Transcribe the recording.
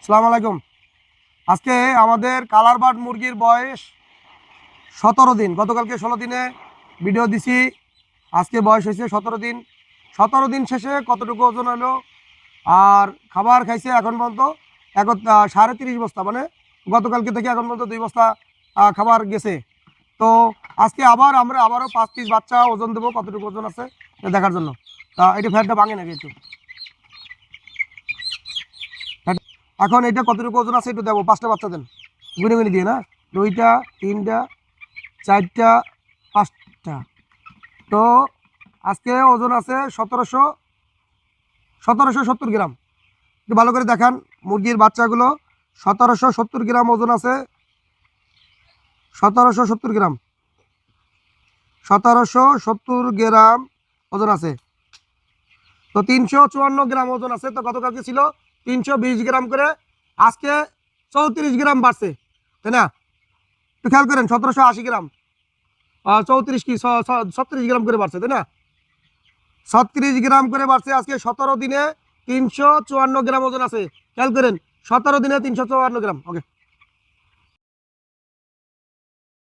আসসালামু আলাইকুম। আজকে আমাদের কালার বার্ড মুরগির বয়স 17 দিন। গতকালকে 16 দিনে ভিডিও দিছি। আজকে বয়স হয়েছে 17 দিন। 17 দিন শেষে কতটুকু ওজন হলো আর খাবার খাইছে এখন পর্যন্ত 30.5 বস্তা, মানে গতকালকে থেকে এখন পর্যন্ত 2 বস্তা খাবার গেছে। তো আজকে আমরা আবারও 5 পিস বাচ্চা ওজন দেবো, কতটুকু ওজন আছে এটা দেখার জন্য। তা এটা ফ্যাটটা ভাঙে নাকি একটু, এখন এটা কতটুকু ওজন আছে একটু দেবো। 5টা বাচ্চা দেন, গুনে গুনে দিয়ে না, 2টা 3টা 4টা 5টা। তো আজকে ওজন আছে 1770 গ্রাম। একটু ভালো করে দেখান মুরগির বাচ্চাগুলো। 1770 গ্রাম ওজন আছে, 1770 গ্রাম, 1770 গ্রাম ওজন আছে। তো 354 গ্রাম ওজন আছে। তো গতকালকে ছিল 320 গ্রাম করে, আজকে 34 গ্রাম বাড়ছে, তাই না? একটু খেয়াল করেন, 1780 গ্রাম 34 কি 36 গ্রাম করে বাড়ছে, তাই না? 36 গ্রাম করে বাড়ছে আজকে 17 দিনে। 354 গ্রাম ওজন আছে, খেয়াল করেন, 17 দিনে 354 গ্রাম। ওকে।